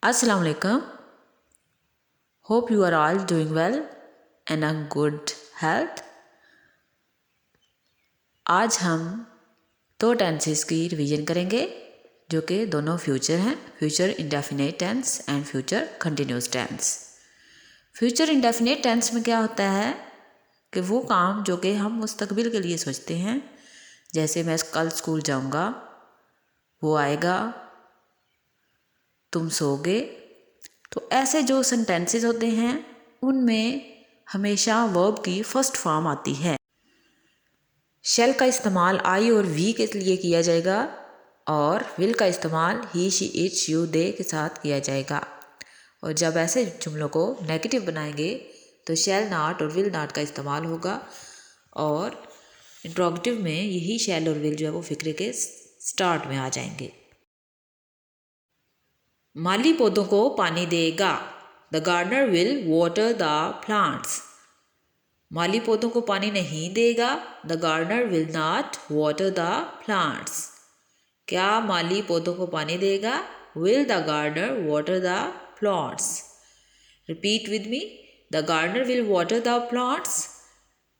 Assalamu alaikum. Hope you are all doing well and in good health. आज हम दो tenses की revision करेंगे जो कि दोनों फ्यूचर हैं, future indefinite tense and future continuous tense. Future indefinite tense में क्या होता है कि वो काम जो कि हम मुस्तकबिल के लिए सोचते हैं, जैसे मैं कल स्कूल जाऊंगा, वो आएगा, तुम सोओगे। तो ऐसे जो सेंटेंसेस होते हैं उनमें हमेशा वर्ब की फर्स्ट फॉर्म आती है। शेल का इस्तेमाल आई और वी के लिए किया जाएगा और विल का इस्तेमाल ही, शी, इट्स, यू, दे के साथ किया जाएगा। और जब ऐसे जुमलों को नेगेटिव बनाएंगे तो शेल नॉट और विल नॉट का इस्तेमाल होगा और इंट्रोगेटिव में यही शेल और विल जो है वो फिक्रे के स्टार्ट में आ जाएंगे। माली पौधों को पानी देगा। The gardener will water the plants. माली पौधों को पानी नहीं देगा। The gardener will not water the plants. क्या माली पौधों को पानी देगा? Will the gardener water the plants. Repeat with me. The gardener will water the plants.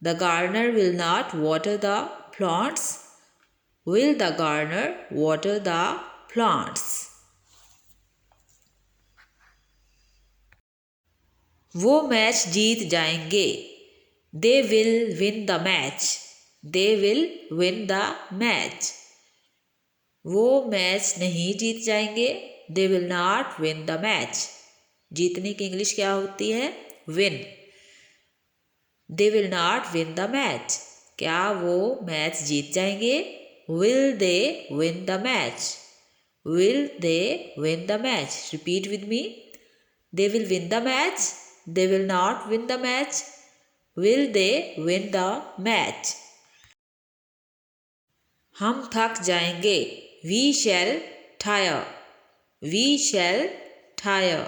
The gardener will not water the plants. Will the gardener water the plants. वो मैच जीत जाएंगे। They will win the match. They will win the match. वो match नहीं जीत जाएंगे। They will not win the match. जीतने की English क्या होती है? Win. They will not win the match. क्या वो मैच जीत जाएंगे? Will they win the match. Will they win the match. Repeat with me. They will win the match. They will not win the match. Will they win the match? हम थक जाएंगे। We shall tire. We shall tire.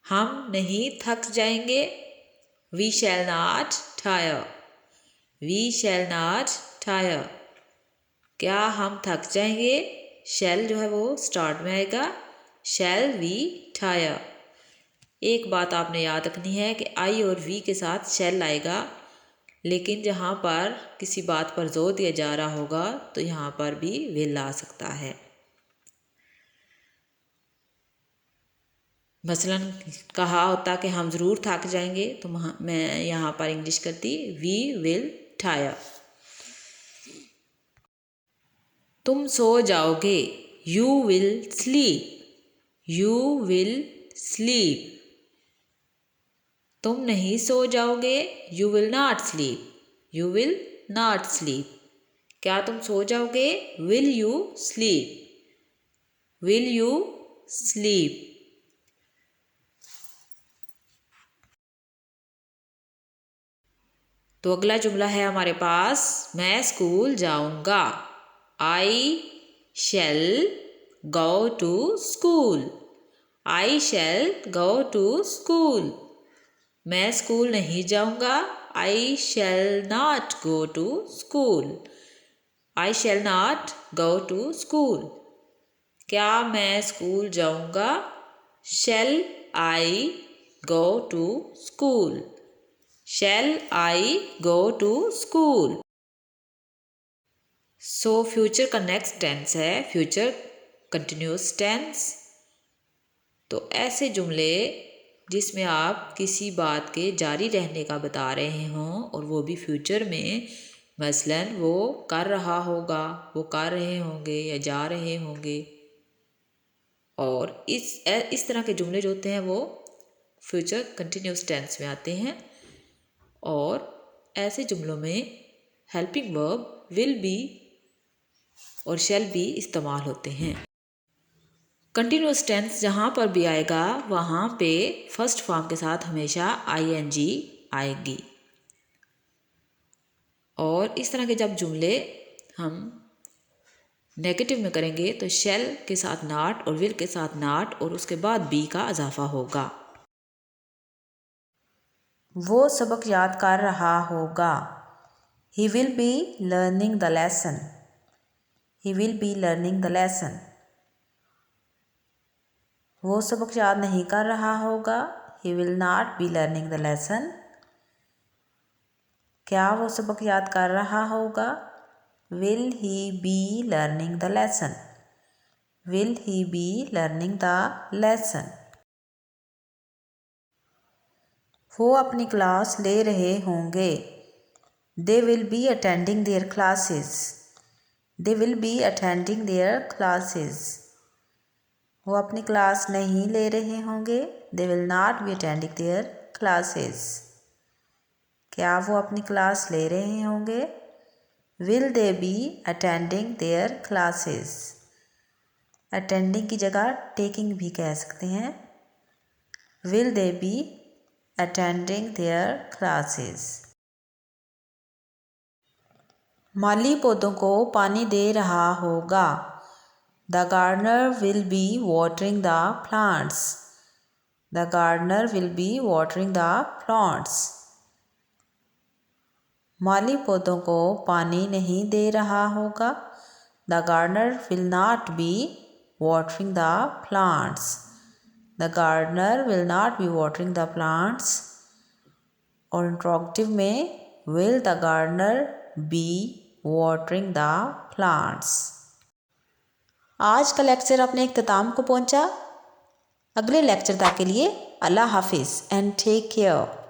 हम नहीं थक जाएंगे। We shall not tire. We shall not tire. क्या हम थक जाएंगे? Shall जो है वो स्टार्ट में आएगा। Shall we tire? एक बात आपने याद रखनी है कि आई और वी के साथ शेल आएगा, लेकिन जहाँ पर किसी बात पर जोर दिया जा रहा होगा तो यहाँ पर भी विल आ सकता है। मसलन कहा होता कि हम ज़रूर थक जाएंगे तो मैं यहाँ पर इंग्लिश करती वी विल टायर। तुम सो जाओगे। You will sleep. You will sleep. तुम नहीं सो जाओगे। You will not sleep. You will not sleep. क्या तुम सो जाओगे? Will you sleep. Will you sleep. तो अगला जुमला है हमारे पास, मैं स्कूल जाऊंगा। I shall go to school. I shall go to school. मैं स्कूल नहीं जाऊंगा। I shall not go to school. I shall not go to school. क्या मैं स्कूल जाऊंगा? Shall I go to school. Shall I go to school. So future का next tense है future continuous tense. तो ऐसे जुमले जिसमें आप किसी बात के जारी रहने का बता रहे हों और वो भी फ्यूचर में, मसलन वो कर रहा होगा, वो कर रहे होंगे या जा रहे होंगे, और इस तरह के जुमले जो होते हैं वो फ्यूचर कंटिन्यूस टेंस में आते हैं। और ऐसे जुमलों में हेल्पिंग वर्ब विल बी और शैल बी इस्तेमाल होते हैं। कंटिन्यूस टेंस जहाँ पर भी आएगा वहाँ पे फर्स्ट फॉर्म के साथ हमेशा आईएनजी आएगी। और इस तरह के जब जुमले हम नेगेटिव में करेंगे तो शैल के साथ नॉट और विल के साथ नॉट और उसके बाद बी का इजाफा होगा। वो सबक याद कर रहा होगा। He will be learning the lesson. He will be learning the lesson. वो सबक याद नहीं कर रहा होगा, he will not be learning the lesson. क्या वो सबक याद कर रहा होगा, will he be learning the lesson. Will he be learning the lesson. वो अपनी क्लास ले रहे होंगे, they will be attending their classes. They will be attending their classes. वो अपनी क्लास नहीं ले रहे होंगे, they will not be attending their classes. क्या वो अपनी क्लास ले रहे होंगे, will they be attending their classes. attending की जगह taking भी कह सकते हैं, will they be attending their classes. माली पौधों को पानी दे रहा होगा, the gardener will be watering the plants. The gardener will be watering the plants. माली पौधों को पानी नहीं दे रहा होगा, the gardener will not be watering the plants. The gardener will not be watering the plants. और इंट्रोगेटिव में will the gardener be watering the plants. आज का लेक्चर अपने इख्तिताम को पहुंचा। अगले लेक्चर तक के लिए अल्लाह हाफिज़ एंड टेक केयर.